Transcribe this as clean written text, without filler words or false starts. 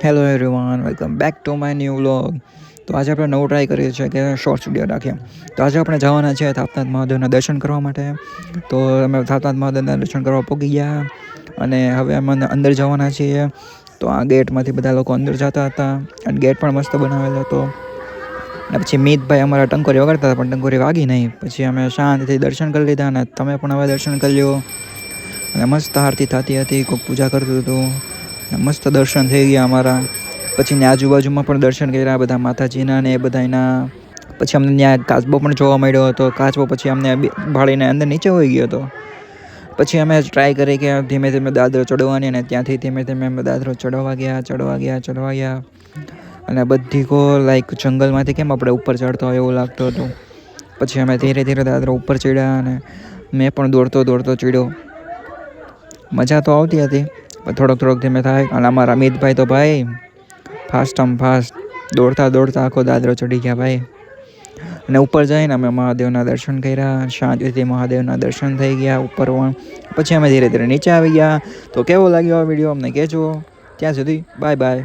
Hello everyone, welcome back to my new vlog. તો આજે આપણે નવું ટ્રાય કરીએ છીએ કે શોર્ટ વિડીયો રાખીએ. તો આજે આપણે જવાના છીએ થાપનાથ મહાદેવના દર્શન કરવા માટે. તો અમે થાપનાથ મહાદેવના દર્શન કરવા પહોંચી ગયા અને હવે અમે અંદર જવાના છીએ. તો આ ગેટમાંથી બધા લોકો અંદર જતા હતા અને ગેટ પણ મસ્ત બનાવેલો હતો. અને પછી મિતભાઈ અમારા ટંકોરી વગાડતા હતા પણ ટંકોરી વાગી નહીં. પછી અમે શાંતિથી દર્શન કરી લીધા અને તમે પણ હવે દર્શન કરી લો. અને મસ્ત આરતી થતી હતી, કોઈ પૂજા કરતું હતું. મસ્ત દર્શન થઈ ગયા અમારા. પછી ને આજુબાજુમાં પણ દર્શન કર્યા બધા માતાજીના ને એ બધાના. પછી અમને ત્યાં કાચબો પણ જોવા મળ્યો હતો. કાચબો પછી અમને ભાળીને અંદર નીચે હોઈ ગયો હતો. પછી અમે ટ્રાય કરી કે ધીમે ધીમે દાદરો ચડવાની અને ત્યાંથી ધીમે ધીમે અમે દાદરો ચડવા ગયા. અને બધી કો લાઈક જંગલમાંથી કેમ આપણે ઉપર ચડતા હોય એવું લાગતું હતું. પછી અમે ધીરે ધીરે દાદરો ઉપર ચડ્યા અને મેં પણ દોડતો ચડ્યો. મજા તો આવતી હતી પણ થોડોક ધીમે થાય. અને અમારા મિતભાઈ તો ભાઈ ફાસ્ટ દોડતા આખો દાદરો ચડી ગયા ભાઈ. અને ઉપર જઈને અમે મહાદેવના દર્શન કર્યા. શાંતિથી મહાદેવના દર્શન થઈ ગયા ઉપર પણ. પછી અમે ધીરે ધીરે નીચે આવી ગયા. તો કેવો લાગ્યો આ વિડીયો અમને કહેજો. ત્યાં સુધી બાય.